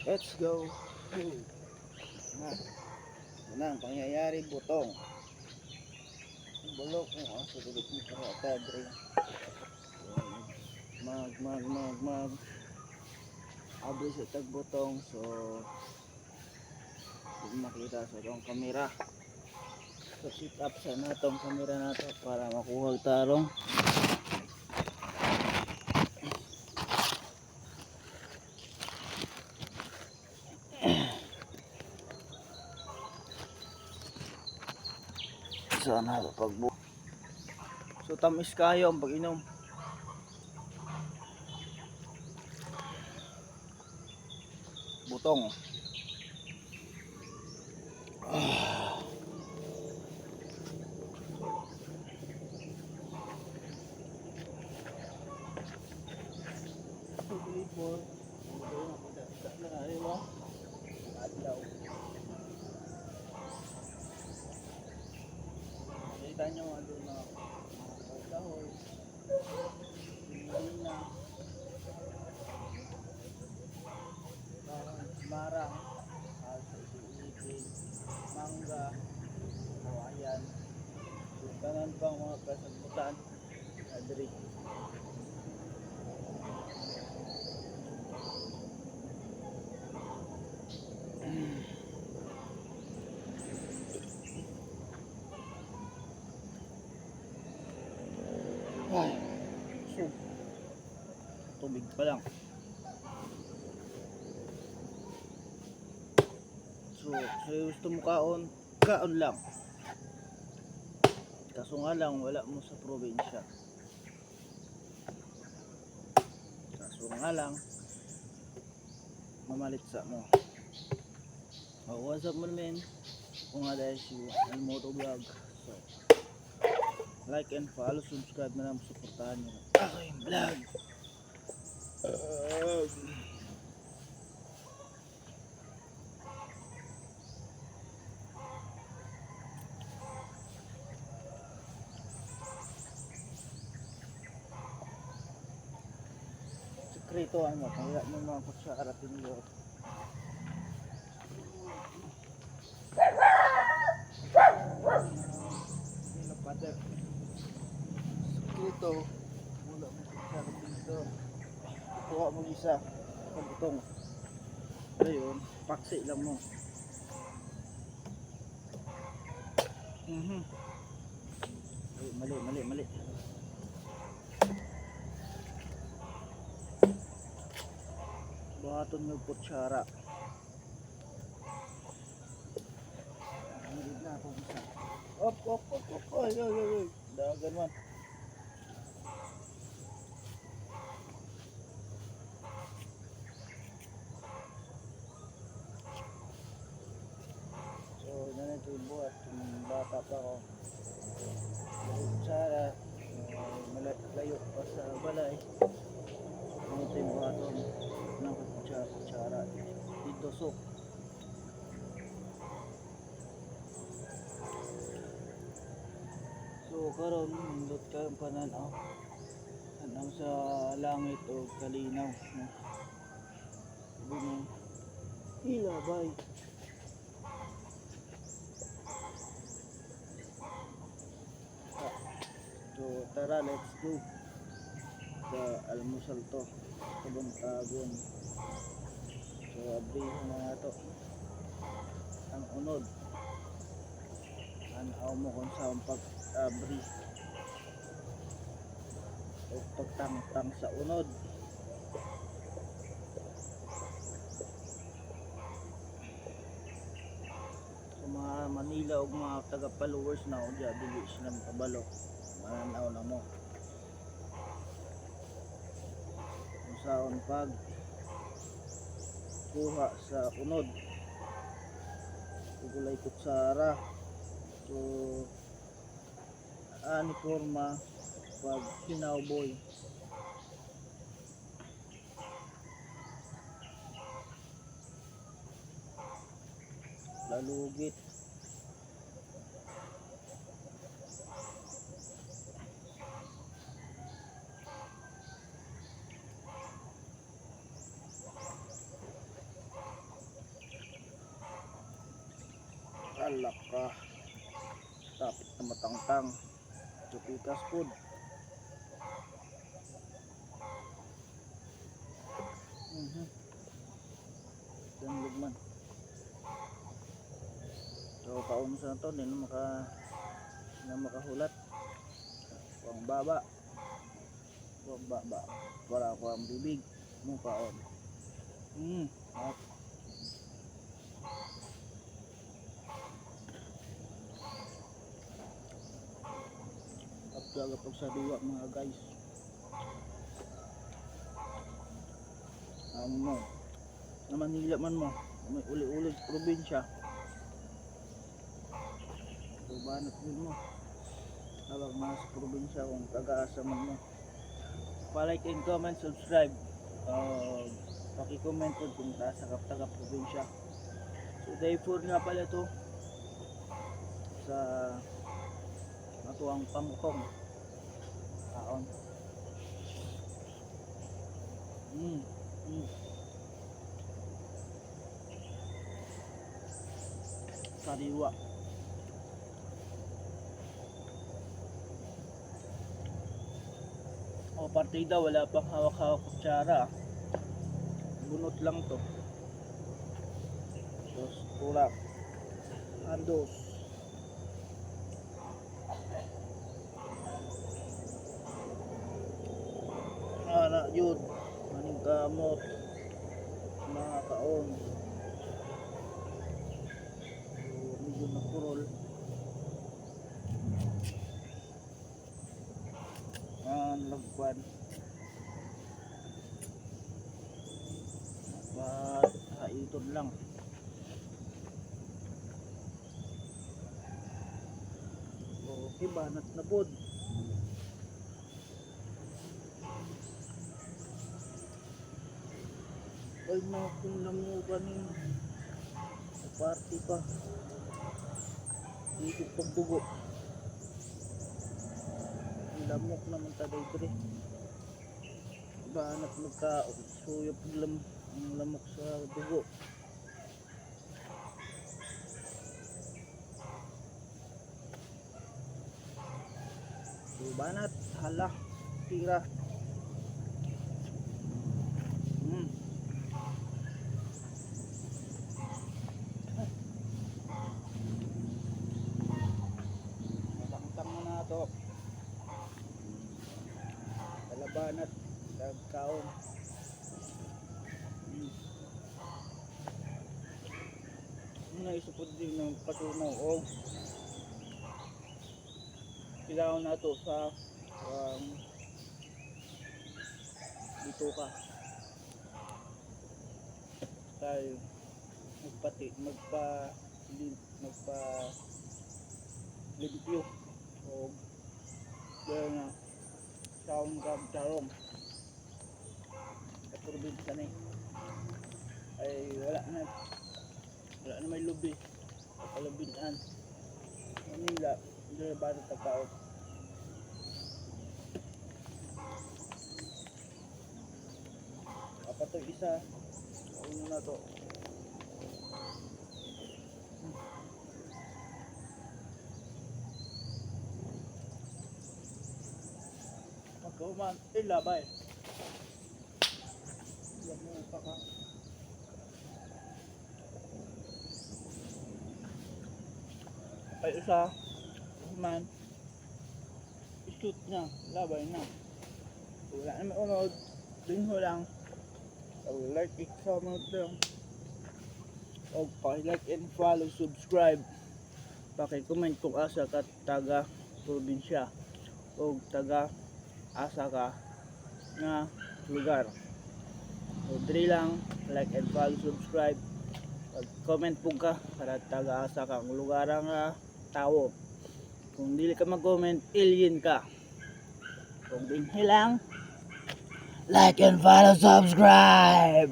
Let's go. Na, yan ang pangyayari butong. Bulok kung asa dulit mo para atadre. Mag abri sa tagbutong. So hindi makita sa itong kamera. So sit up sa natong kamera nato para makuha tarong. Sana pagbu. So tamis kayo ang pag-inom. Butong. Kita nyo ano na kahoy, pinilina, marang, alsa-isin, mangga, kawayan, kanan pang mga kasagutan, adri. Ay, so, tubig pa lang. So gusto mo kaon lang. Kaso nga lang, wala mo sa probinsya. Kaso nga lang, mamalit sa mo. What's up mo naman? Kung nga dahil si Almoto Vlog. So, like and follow, subscribe na lang, suportahan nyo aking vlog. Sekreto ano, kaya mo mga kutsara pinilo. Sekreto, wala mo kutsara pinilo. Kuha mo isa, pagutong. Ayun, paksi lang mo. Mali. Buhaton yung kutsara. Hindi na ako isa. Op. Ay. Dagan man. So, nanito yung buhat. Yung bata pa ako. Kutsara. Malayo pa sa balay. Ito yung buhaton ng kutsara. Dito sok. So karon nindot kayong pananaw anang sa langit o kalinaw no? Sabi mo ilabay. So tara, let's go sa almusal to kabuntagon. So abrihan na nga to ang unod. Anaw mo kung saan pag-abri o pagtangtang sa unod. Sa mga Manila o mga taga-followers na o dyan, dili sila makabalo, mananaw na mo kung saan pag kuha sa unod. Gulay kutsara. So ani forma pag hinawboy. Lalugit. Alak ka. Tapit na matangtang. Chupitas food. Tanglog man. So kaon sa to din na makahulat. Kuang baba. Kuang baba. Para ako ang bibig mo kaon. At talaga pag sa duwa mga guys. Mo na Manila man mo may uli-uli probinsya. So banat din mo habang nasa probinsya kung taga-asa man mo. Pa-like and comment, subscribe. Paki-comment po kung taga probinsya. So day 4 nga pala to sa natuang pangkong kaon. Sariwa. O partida, wala pang hawak-hawak kutsara. Bunot lang to. Dos, tulak. Andos. Ana yun. Maning kamot. Mga kaon. So, medyo nakurol. Lagpan. Dapat haiton lang. Okay, banat na pod. Ay kung lamugan yung party pa. Dito pagdugo. Lamok naman tagay dre. Banat magka-suyo ang lamok sa dugo. So banat, hala, tira. Matangtang mo na to. Banat kaon. Naisupod din ng patunaw o kailangan na to sa dito ka tayo magpa limpyo o dahil na saong charong sa probinsya na ay wala na may lubi sa Palabinan Manila hindi na ba ito tao apat to isa ano na to magkauman ilabay ilan mo pa ka ay isa man shoot na labay na wala na may unod din ho lang like i-comment lang o paki-like and follow subscribe paki-comment kung asa ka taga probinsya o taga asa ka na lugar so diri lang like and follow subscribe comment po ka para taga asa ka ang lugar ang tao kung dili ka mag-comment alien ka kung din lang like and follow subscribe.